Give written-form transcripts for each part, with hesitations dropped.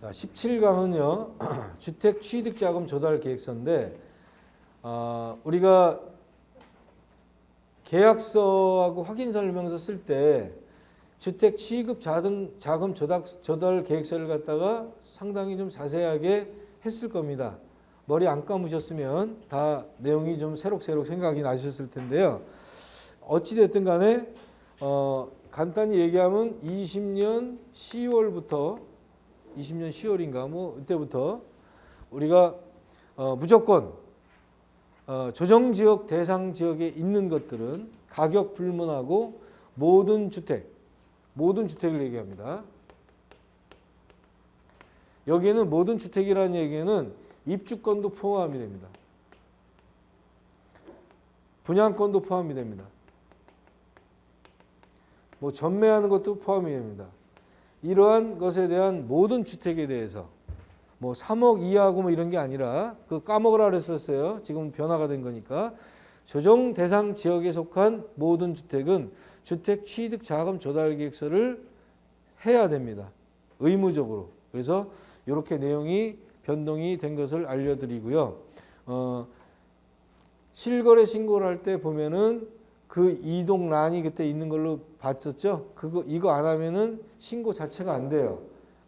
자, 17강은요. 주택 취득자금 조달 계획서인데 우리가 계약서하고 확인설명서 쓸 때 주택 취급 자금 조달 계획서를 갖다가 상당히 좀 자세하게 했을 겁니다. 머리 안 감으셨으면 다 내용이 좀 새록새록 생각이 나셨을 텐데요. 어찌됐든 간에 간단히 얘기하면 20년 10월부터 20년 10월인가 뭐 이때부터 우리가 무조건 조정지역 대상 지역에 있는 것들은 가격 불문하고 모든 주택을 얘기합니다. 여기에는 모든 주택이라는 얘기는 입주권도 포함이 됩니다. 분양권도 포함이 됩니다. 뭐 전매하는 것도 포함이 됩니다. 이러한 것에 대한 모든 주택에 대해서 뭐 3억 이하고 뭐 이런 게 아니라 그 까먹으라 그랬었어요. 지금 변화가 된 거니까 조정 대상 지역에 속한 모든 주택은 주택 취득 자금 조달 계획서를 해야 됩니다. 의무적으로. 그래서 이렇게 내용이 변동이 된 것을 알려드리고요. 실거래 신고를 할 때 보면은 그 이동란이 그때 있는 걸로 봤었죠. 이거 안 하면은 신고 자체가 안 돼요.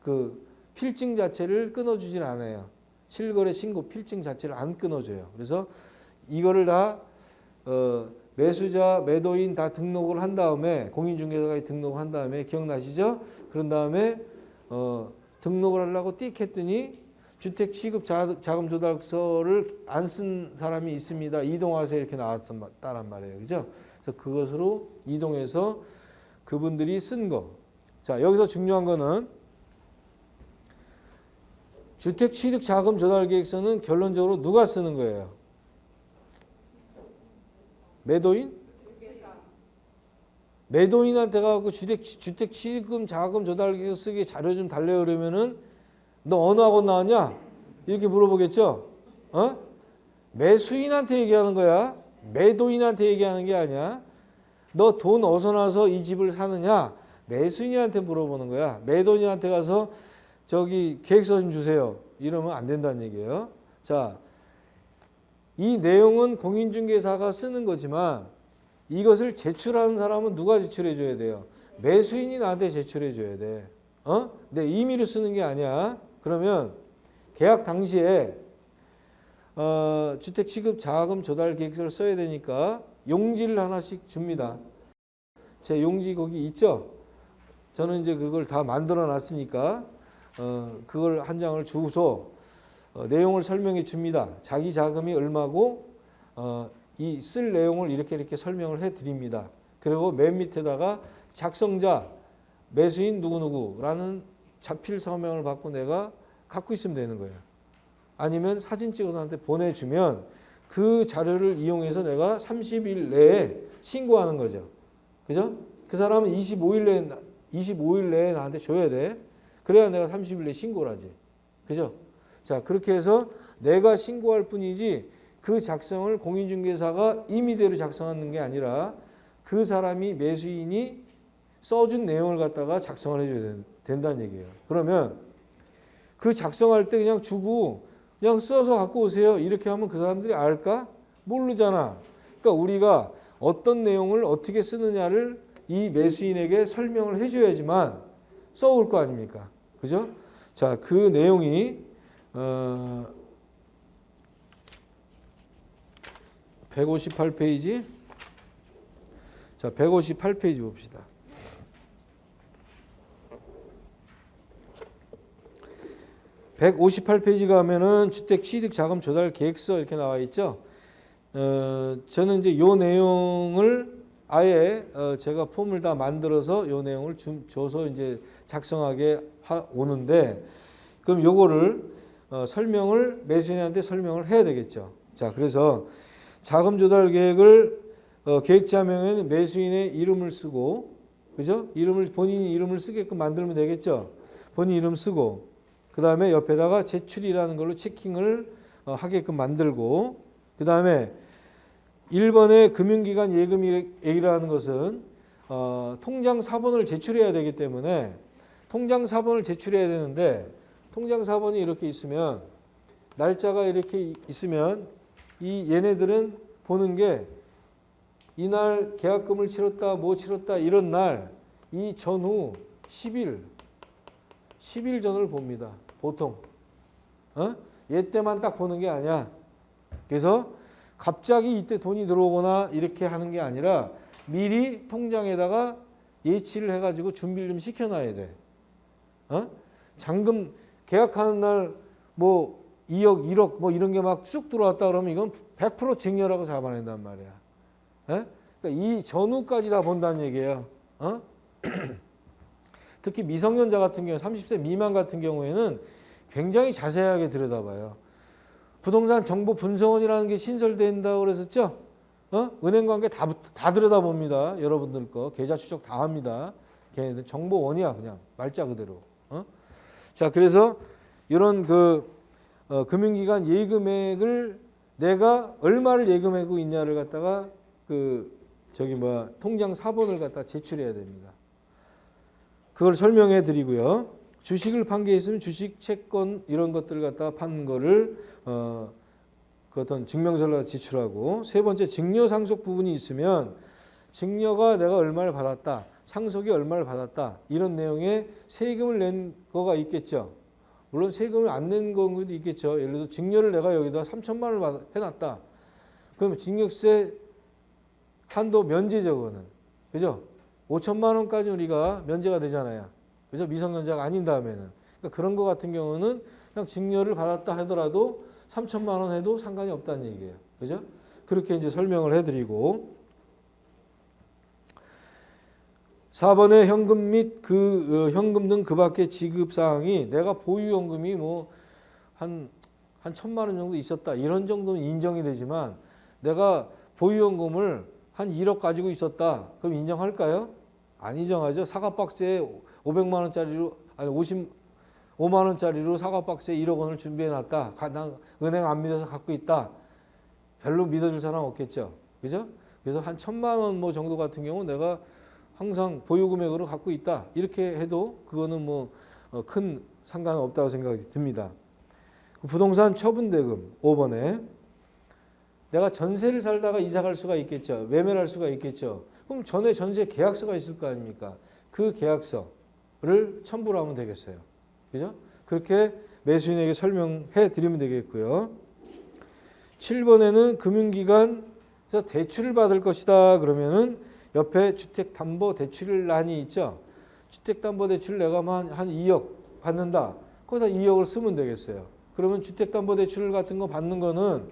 그 필증 자체를 끊어주질 않아요. 실거래 신고 필증 자체를 안 끊어줘요. 그래서 이거를 다 매수자, 매도인 다 등록을 한 다음에 공인중개사가 등록을 한 다음에 기억나시죠? 그런 다음에 등록을 하려고 띡 했더니 주택 취급 자금 조달서를 안 쓴 사람이 있습니다. 이동하세요 이렇게 나왔단 말이에요. 그죠? 그래서 그것으로 이동해서 그분들이 쓴 거. 자, 여기서 중요한 거는 주택 취득 자금 조달 계획서는 결론적으로 누가 쓰는 거예요? 매도인? 매도인한테 가고 주택 취득 자금 조달 계획서 쓰기 자료 좀 달래요 그러면은 너 어느 학원 나왔냐? 이렇게 물어보겠죠? 매수인한테 얘기하는 거야. 매도인한테 얘기하는 게 아니야. 너 돈 어디서 나서 이 집을 사느냐? 매수인한테 물어보는 거야. 매도인한테 가서 저기 계획서 좀 주세요. 이러면 안 된다는 얘기예요. 자, 이 내용은 공인중개사가 쓰는 거지만 이것을 제출하는 사람은 누가 제출해 줘야 돼요? 매수인이 나한테 제출해 줘야 돼. 내 임의로 쓰는 게 아니야. 그러면 계약 당시에 주택 취급 자금 조달 계획서를 써야 되니까 용지를 하나씩 줍니다. 제 용지 거기 있죠? 저는 이제 그걸 다 만들어 놨으니까 그걸 한 장을 주고서 내용을 설명해 줍니다. 자기 자금이 얼마고 이 쓸 내용을 이렇게 설명을 해 드립니다. 그리고 맨 밑에다가 작성자 매수인 누구누구라는 자필 서명을 받고 내가 갖고 있으면 되는 거예요. 아니면 사진 찍어서 나한테 보내주면 그 자료를 이용해서 내가 30일 내에 신고하는 거죠. 그죠? 그 사람은 25일 내에 나한테 줘야 돼. 그래야 내가 30일 내에 신고를 하지. 그죠? 자, 그렇게 해서 내가 신고할 뿐이지 그 작성을 공인중개사가 임의대로 작성하는 게 아니라 그 사람이 매수인이 써준 내용을 갖다가 작성을 해줘야 된다는 얘기예요. 그러면 그 작성할 때 그냥 주고 그냥 써서 갖고 오세요. 이렇게 하면 그 사람들이 알까? 모르잖아. 그러니까 우리가 어떤 내용을 어떻게 쓰느냐를 이 매수인에게 설명을 해줘야지만 써올 거 아닙니까? 그죠? 자, 그 내용이 158페이지. 자, 158페이지 봅시다. 158페이지 가면은 주택 취득 자금 조달 계획서 이렇게 나와 있죠. 저는 이제 요 내용을 아예 제가 폼을 다 만들어서 요 내용을 줘서 이제 작성하게 오는데 그럼 요거를 설명을 매수인한테 설명을 해야 되겠죠. 자, 그래서 자금 조달 계획을 계획자명에는 매수인의 이름을 쓰고, 그죠? 본인이 이름을 쓰게끔 만들면 되겠죠. 본인 이름 쓰고, 그 다음에 옆에다가 제출이라는 걸로 체킹을 하게끔 만들고, 그 다음에 1번의 금융기관 예금액이라는 것은 통장 사본을 제출해야 되기 때문에 통장 사본을 제출해야 되는데 통장 사본이 이렇게 있으면 날짜가 이렇게 있으면 이 얘네들은 보는 게 이날 계약금을 치렀다 뭐 치렀다 이런 날 이 전후 10일 전을 봅니다. 보통 얘 때만 딱 보는 게 아니야. 그래서 갑자기 이때 돈이 들어오거나 이렇게 하는 게 아니라 미리 통장에다가 예치를 해가지고 준비를 좀 시켜놔야 돼. 잔금 계약하는 날 뭐 2억, 1억 뭐 이런 게 막 쑥 들어왔다 그러면 이건 100% 증여라고 잡아낸단 말이야. 그러니까 이 전후까지 다 본다는 얘기예요. 특히 미성년자 같은 경우 30세 미만 같은 경우에는 굉장히 자세하게 들여다봐요. 부동산 정보 분석원이라는 게 신설된다고 그랬었죠? 은행 관계 다 들여다봅니다. 여러분들 거 계좌 추적 다 합니다. 걔네들 정보원이야 그냥 말자 그대로. 자 그래서 이런 금융기관 예금액을 내가 얼마를 예금하고 있냐를 갖다가 통장 사본을 갖다 제출해야 됩니다. 그걸 설명해 드리고요. 주식을 판 게 있으면 주식, 채권 이런 것들을 갖다가 판 거를 그 어떤 증명서를 제출하고 세 번째 증여 상속 부분이 있으면 증여가 내가 얼마를 받았다. 상속이 얼마를 받았다. 이런 내용의 세금을 낸 거가 있겠죠. 물론 세금을 안 낸 경우도 있겠죠. 예를 들어서 증여를 내가 여기다 3천만 원을 해놨다. 그럼 증여세 한도 면제죠. 그거는. 그죠? 5천만 원까지 우리가 면제가 되잖아요. 그죠? 미성년자가 아닌 다음에는. 그러니까 그런 거 같은 경우는 그냥 증여를 받았다 하더라도 3천만 원 해도 상관이 없다는 얘기예요. 그죠? 그렇게 이제 설명을 해드리고 4번에 현금 및 현금 등 그 밖의 지급 사항이 내가 보유연금이 뭐 한 1,000만 원 정도 있었다. 이런 정도는 인정이 되지만 내가 보유연금을 한 1억 가지고 있었다. 그럼 인정할까요? 안 인정하죠. 사과박스에 500만 원짜리로 아니 55만 원짜리로 사과박스에 1억 원을 준비해 놨다. 난 은행 안 믿어서 갖고 있다. 별로 믿어줄 사람 없겠죠. 그죠? 그래서 한 1,000만 원 뭐 정도 같은 경우 내가 항상 보유금액으로 갖고 있다. 이렇게 해도 그거는 뭐 큰 상관은 없다고 생각이 듭니다. 부동산 처분대금 5번에 내가 전세를 살다가 이사 갈 수가 있겠죠. 매매를 할 수가 있겠죠. 그럼 전에 전세 계약서가 있을 거 아닙니까? 그 계약서를 첨부를 하면 되겠어요. 그죠? 그렇게 매수인에게 설명해 드리면 되겠고요. 7번에는 금융기관에서 대출을 받을 것이다. 그러면은 옆에 주택담보대출란이 있죠. 주택담보대출 내가 한 2억 받는다. 거기다 2억을 쓰면 되겠어요. 그러면 주택담보대출 같은 거 받는 거는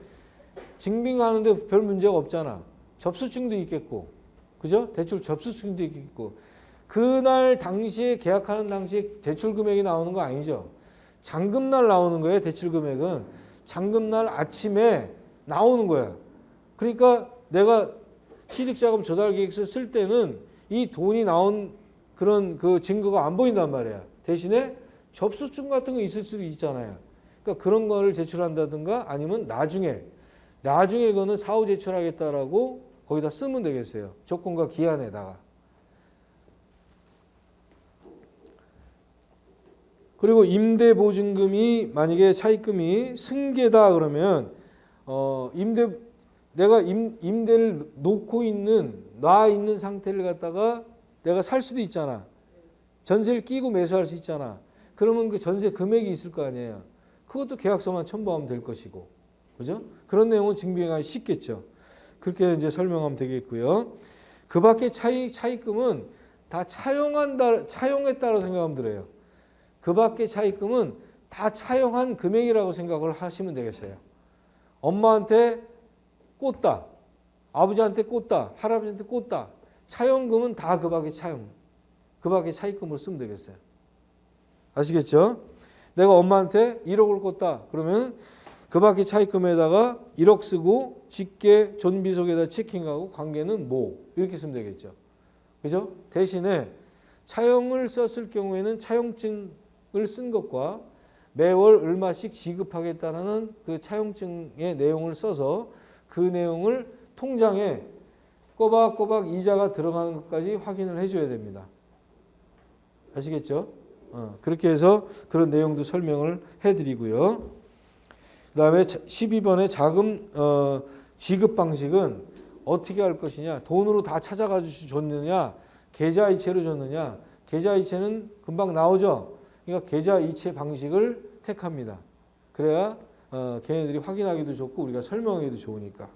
증빙하는데 별 문제가 없잖아. 접수증도 있겠고. 그죠? 대출 접수증도 있겠고. 그날 당시에 계약하는 당시에 대출 금액이 나오는 거 아니죠. 잔금날 나오는 거예요. 대출 금액은. 잔금날 아침에 나오는 거야. 그러니까 내가 취득자금 조달 계획서 쓸 때는 이 돈이 나온 그런 그 증거가 안 보인단 말이야. 대신에 접수증 같은 거 있을 수도 있잖아요. 그러니까 그런 거를 제출한다든가 아니면 나중에 그거는 사후 제출하겠다라고 거기다 쓰면 되겠어요. 조건과 기한에다가. 그리고 임대보증금이 만약에 차입금이 승계다 그러면 내가 임대를 놔 있는 상태를 갖다가 내가 살 수도 있잖아. 전세를 끼고 매수할 수 있잖아. 그러면 그 전세 금액이 있을 거 아니에요. 그것도 계약서만 첨부하면 될 것이고. 그죠? 그런 내용은 증빙하기 쉽겠죠. 그렇게 이제 설명하면 되겠고요. 그 밖에 차입금은 다 차용했다고 생각하면 들어요. 그 밖에 차입금은 다 차용한 금액이라고 생각을 하시면 되겠어요. 엄마한테 꽂다. 아버지한테 꽂다. 할아버지한테 꽂다. 차용금은 다 그 밖에 그 밖에 차입금을 쓰면 되겠어요. 아시겠죠? 내가 엄마한테 1억을 꽂다. 그러면 그 밖에 차입금에다가 1억 쓰고 직계 존비속에다 체킹하고 관계는 뭐 이렇게 쓰면 되겠죠. 그죠? 대신에 차용을 썼을 경우에는 차용증을 쓴 것과 매월 얼마씩 지급하겠다는 그 차용증의 내용을 써서 그 내용을 통장에 꼬박꼬박 이자가 들어가는 것까지 확인을 해줘야 됩니다. 아시겠죠? 그렇게 해서 그런 내용도 설명을 해드리고요. 그 다음에 12번의 자금 지급 방식은 어떻게 할 것이냐. 돈으로 다 찾아가지고 줬느냐, 계좌이체로 줬느냐. 계좌이체는 금방 나오죠. 그러니까 계좌이체 방식을 택합니다. 그래야 걔네들이 확인하기도 좋고 우리가 설명하기도 좋으니까.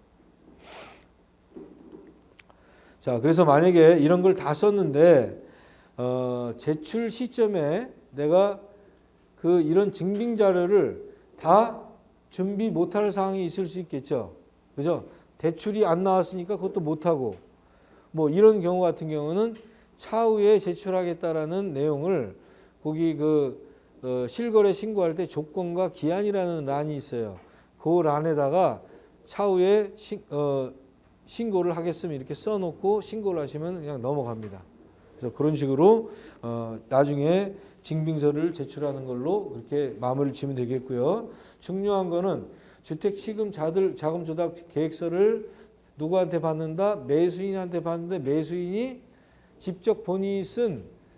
자, 그래서 만약에 이런 걸 다 썼는데 제출 시점에 내가 이런 증빙 자료를 다 준비 못할 사항이 있을 수 있겠죠. 그죠? 대출이 안 나왔으니까 그것도 못하고 뭐 이런 경우 같은 경우는 차후에 제출하겠다라는 내용을 거기 실거래 신고할 때 조건과 기한이라는 란이 있어요. 그 란에다가 차후에 신고를 하겠으면 이렇게 써놓고 신고를 하시면 그냥 넘어갑니다. 그래서 그런 식으로 나중에 증빙서를 제출하는 걸로 그렇게 마무리를 지으면 되겠고요. 중요한 거는 주택지급 자금 조달 계획서를 누구한테 받는다? 매수인한테 받는데 매수인이 직접 본인이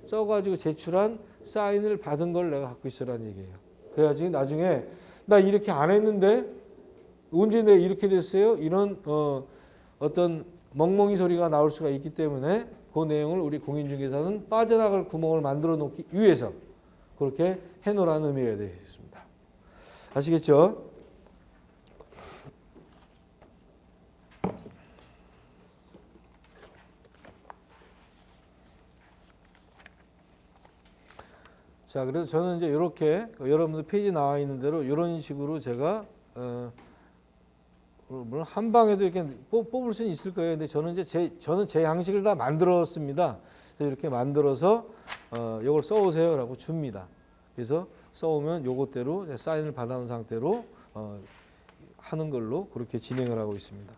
써가지고 제출한 사인을 받은 걸 내가 갖고 있으라는 얘기예요. 그래야지 나중에 나 이렇게 안 했는데 언제 내가 이렇게 됐어요? 이런 어떤 멍멍이 소리가 나올 수가 있기 때문에 그 내용을 우리 공인중개사는 빠져나갈 구멍을 만들어 놓기 위해서 그렇게 해놓으라는 의미가 되겠습니다. 아시겠죠? 자, 그래서 저는 이제 이렇게 여러분들 페이지 나와 있는 대로 이런 식으로 제가 물론 한 방에도 이렇게 뽑을 수는 있을 거예요. 근데 저는 이제 저는 제 양식을 다 만들었습니다. 그래서 이렇게 만들어서 이걸 써오세요라고 줍니다. 그래서 써오면 요것대로 사인을 받아놓은 상태로 하는 걸로 그렇게 진행을 하고 있습니다.